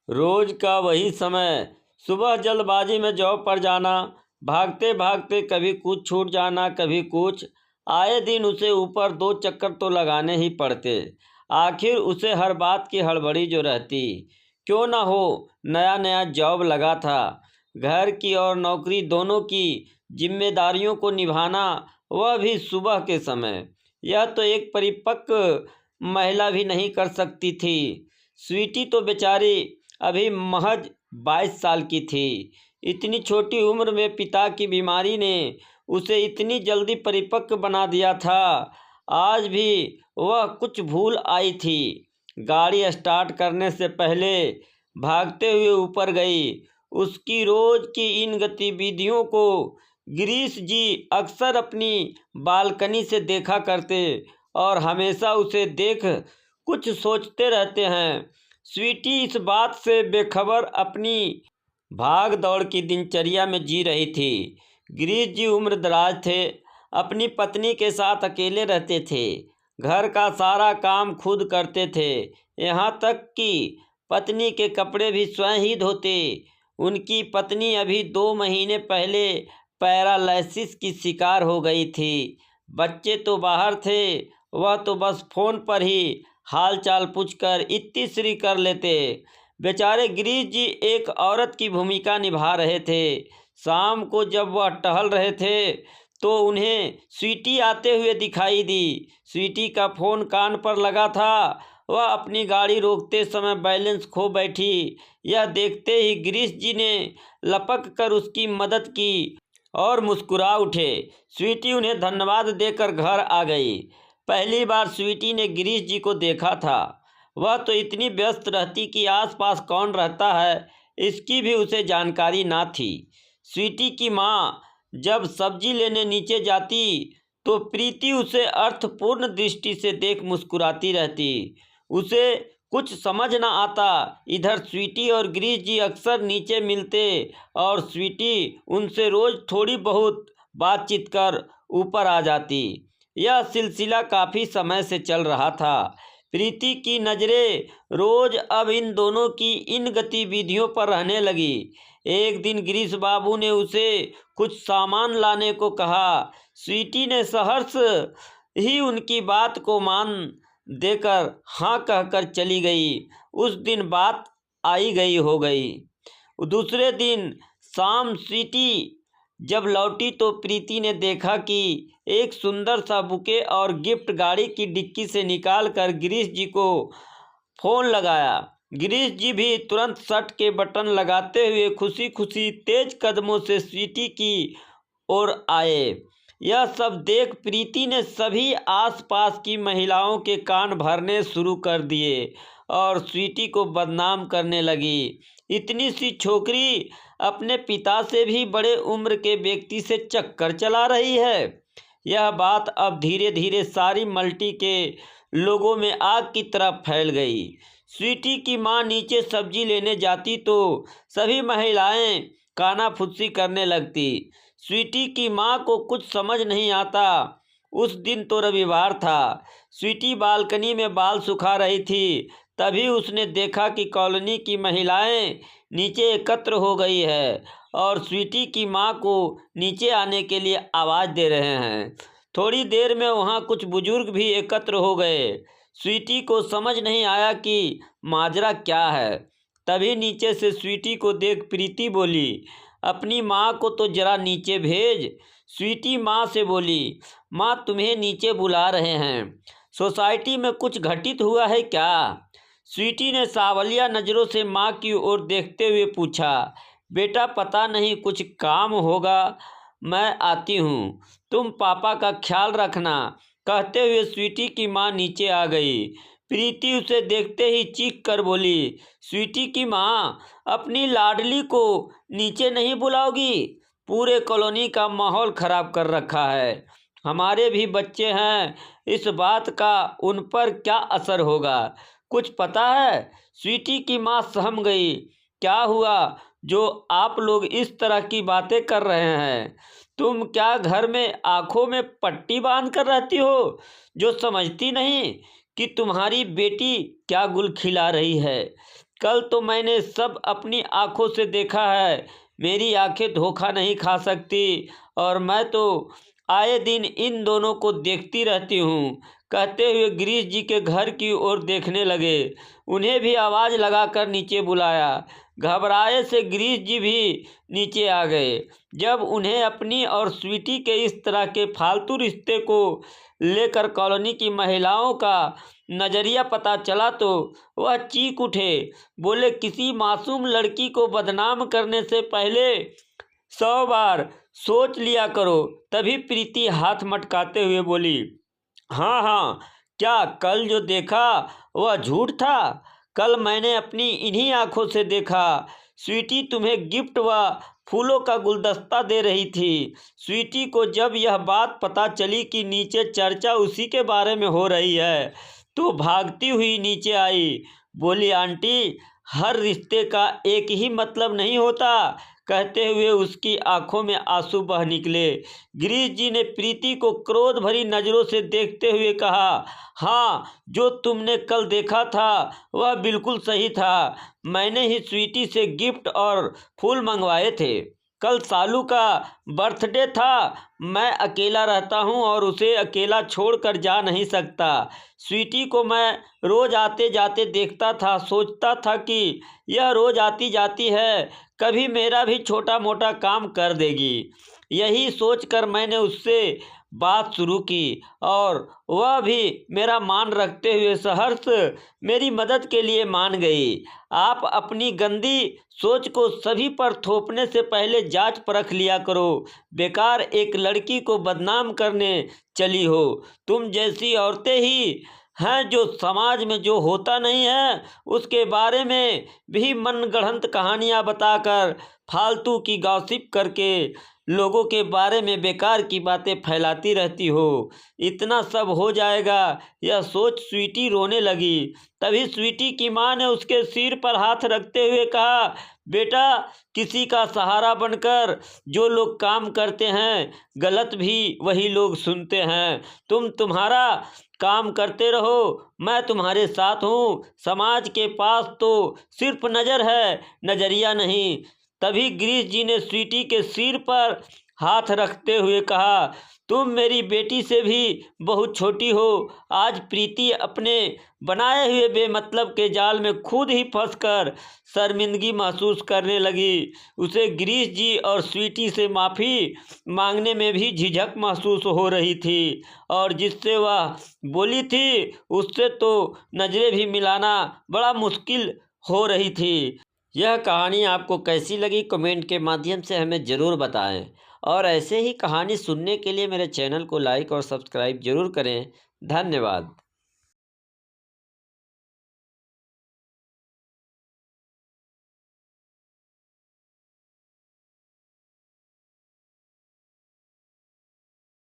रोज का वही समय, सुबह जल्दबाजी में जॉब पर जाना, भागते भागते कभी कुछ छूट जाना कभी कुछ। आए दिन उसे ऊपर 2 चक्कर तो लगाने ही पड़ते। आखिर उसे हर बात की हड़बड़ी जो रहती। क्यों ना हो, नया नया जॉब लगा था। घर की और नौकरी दोनों की जिम्मेदारियों को निभाना, वह भी सुबह के समय, यह तो एक परिपक्व महिला भी नहीं कर सकती थी। स्वीटी तो बेचारी अभी महज 22 साल की थी। इतनी छोटी उम्र में पिता की बीमारी ने उसे इतनी जल्दी परिपक्व बना दिया था। आज भी वह कुछ भूल आई थी। गाड़ी स्टार्ट करने से पहले भागते हुए ऊपर गई। उसकी रोज की इन गतिविधियों को गिरीश जी अक्सर अपनी बालकनी से देखा करते और हमेशा उसे देख कुछ सोचते रहते हैं। स्वीटी इस बात से बेखबर अपनी भाग दौड़ की दिनचर्या में जी रही थी। गिरीश जी उम्र दराज थे, अपनी पत्नी के साथ अकेले रहते थे, घर का सारा काम खुद करते थे, यहाँ तक कि पत्नी के कपड़े भी स्वयं ही धोते। उनकी पत्नी अभी 2 महीने पहले पैरालिसिस की शिकार हो गई थी। बच्चे तो बाहर थे, वह तो बस फ़ोन पर ही हाल चाल पूछकर इत्तीश्री कर लेते। बेचारे गिरीश जी एक औरत की भूमिका निभा रहे थे। शाम को जब वह टहल रहे थे तो उन्हें स्वीटी आते हुए दिखाई दी। स्वीटी का फ़ोन कान पर लगा था। वह अपनी गाड़ी रोकते समय बैलेंस खो बैठी। यह देखते ही गिरीश जी ने लपक कर उसकी मदद की और मुस्कुरा उठे। स्वीटी उन्हें धन्यवाद देकर घर आ गई। पहली बार स्वीटी ने गिरीश जी को देखा था। वह तो इतनी व्यस्त रहती कि आसपास कौन रहता है इसकी भी उसे जानकारी ना थी। स्वीटी की माँ जब सब्जी लेने नीचे जाती तो प्रीति उसे अर्थपूर्ण दृष्टि से देख मुस्कुराती रहती। उसे कुछ समझ ना आता। इधर स्वीटी और गिरीश जी अक्सर नीचे मिलते और स्वीटी उनसे रोज थोड़ी बहुत बातचीत कर ऊपर आ जाती। यह सिलसिला काफ़ी समय से चल रहा था। प्रीति की नज़रें रोज अब इन दोनों की इन गतिविधियों पर रहने लगी। एक दिन गिरीश बाबू ने उसे कुछ सामान लाने को कहा। स्वीटी ने सहर्ष ही उनकी बात को मान देकर हाँ कहकर चली गई। उस दिन बात आई गई हो गई। दूसरे दिन शाम स्वीटी जब लौटी तो प्रीति ने देखा कि एक सुंदर सा बुके और गिफ्ट गाड़ी की डिक्की से निकाल कर गिरीश जी को फ़ोन लगाया। गिरीश जी भी तुरंत शर्ट के बटन लगाते हुए खुशी खुशी तेज कदमों से स्वीटी की ओर आए। यह सब देख प्रीति ने सभी आसपास की महिलाओं के कान भरने शुरू कर दिए और स्वीटी को बदनाम करने लगी। इतनी सी छोकरी अपने पिता से भी बड़े उम्र के व्यक्ति से चक्कर चला रही है। यह बात अब धीरे धीरे सारी मल्टी के लोगों में आग की तरह फैल गई। स्वीटी की माँ नीचे सब्जी लेने जाती तो सभी महिलाएं कानाफूसी करने लगती। स्वीटी की माँ को कुछ समझ नहीं आता। उस दिन तो रविवार था। स्वीटी बालकनी में बाल सुखा रही थी। तभी उसने देखा कि कॉलोनी की महिलाएं नीचे एकत्र हो गई है और स्वीटी की माँ को नीचे आने के लिए आवाज़ दे रहे हैं। थोड़ी देर में वहाँ कुछ बुजुर्ग भी एकत्र हो गए। स्वीटी को समझ नहीं आया कि माजरा क्या है। तभी नीचे से स्वीटी को देख प्रीति बोली, अपनी माँ को तो जरा नीचे भेज। स्वीटी माँ से बोली, माँ तुम्हें नीचे बुला रहे हैं, सोसाइटी में कुछ घटित हुआ है क्या? स्वीटी ने सावलिया नज़रों से माँ की ओर देखते हुए पूछा, बेटा पता नहीं कुछ काम होगा, मैं आती हूँ, तुम पापा का ख्याल रखना। कहते हुए स्वीटी की माँ नीचे आ गई। प्रीति उसे देखते ही चीख कर बोली, स्वीटी की माँ, अपनी लाडली को नीचे नहीं बुलाओगी? पूरे कॉलोनी का माहौल ख़राब कर रखा है। हमारे भी बच्चे हैं, इस बात का उन पर क्या असर होगा, कुछ पता है? स्वीटी की माँ सहम गई। क्या हुआ जो आप लोग इस तरह की बातें कर रहे हैं? तुम क्या घर में आंखों में पट्टी बांध कर रहती हो, जो समझती नहीं कि तुम्हारी बेटी क्या गुल खिला रही है? कल तो मैंने सब अपनी आँखों से देखा है, मेरी आँखें धोखा नहीं खा सकती और मैं तो आए दिन इन दोनों को देखती रहती हूँ। कहते हुए गिरीश जी के घर की ओर देखने लगे। उन्हें भी आवाज़ लगाकर नीचे बुलाया। घबराए से गिरीश जी भी नीचे आ गए। जब उन्हें अपनी और स्वीटी के इस तरह के फालतू रिश्ते को लेकर कॉलोनी की महिलाओं का नज़रिया पता चला तो वह चीख उठे। बोले, किसी मासूम लड़की को बदनाम करने से पहले 100 बार सोच लिया करो। तभी प्रीति हाथ मटकाते हुए बोली, हाँ हाँ, क्या कल जो देखा वह झूठ था? कल मैंने अपनी इन्हीं आंखों से देखा। स्वीटी तुम्हें गिफ्ट व फूलों का गुलदस्ता दे रही थी। स्वीटी को जब यह बात पता चली कि नीचे चर्चा उसी के बारे में हो रही है तो भागती हुई नीचे आई। बोली, आंटी, हर रिश्ते का एक ही मतलब नहीं होता। कहते हुए उसकी आंखों में आंसू बह निकले। गिरीश जी ने प्रीति को क्रोध भरी नज़रों से देखते हुए कहा, हाँ, जो तुमने कल देखा था वह बिल्कुल सही था। मैंने ही स्वीटी से गिफ्ट और फूल मंगवाए थे। कल सालू का बर्थडे था। मैं अकेला रहता हूँ और उसे अकेला छोड़कर जा नहीं सकता। स्वीटी को मैं रोज़ आते जाते देखता था, सोचता था कि यह रोज़ आती जाती है, कभी मेरा भी छोटा मोटा काम कर देगी। यही सोचकर मैंने उससे बात शुरू की और वह भी मेरा मान रखते हुए सहर्ष मेरी मदद के लिए मान गई। आप अपनी गंदी सोच को सभी पर थोपने से पहले जांच परख लिया करो। बेकार एक लड़की को बदनाम करने चली हो। तुम जैसी औरतें ही हैं जो समाज में जो होता नहीं है उसके बारे में भी मनगढ़ंत कहानियाँ बताकर, फालतू की गॉसिप करके लोगों के बारे में बेकार की बातें फैलाती रहती हो। इतना सब हो जाएगा यह सोच स्वीटी रोने लगी। तभी स्वीटी की माँ ने उसके सिर पर हाथ रखते हुए कहा, बेटा, किसी का सहारा बनकर जो लोग काम करते हैं गलत भी वही लोग सुनते हैं। तुम्हारा काम करते रहो, मैं तुम्हारे साथ हूँ। समाज के पास तो सिर्फ नज़र है, नज़रिया नहीं। तभी गिरीश जी ने स्वीटी के सिर पर हाथ रखते हुए कहा, तुम मेरी बेटी से भी बहुत छोटी हो। आज प्रीति अपने बनाए हुए बेमतलब के जाल में खुद ही फंसकर शर्मिंदगी महसूस करने लगी। उसे गिरीश जी और स्वीटी से माफ़ी मांगने में भी झिझक महसूस हो रही थी और जिससे वह बोली थी उससे तो नज़रें भी मिलाना बड़ा मुश्किल हो रही थी। यह कहानी आपको कैसी लगी कमेंट के माध्यम से हमें ज़रूर बताएं और ऐसे ही कहानी सुनने के लिए मेरे चैनल को लाइक और सब्सक्राइब ज़रूर करें। धन्यवाद।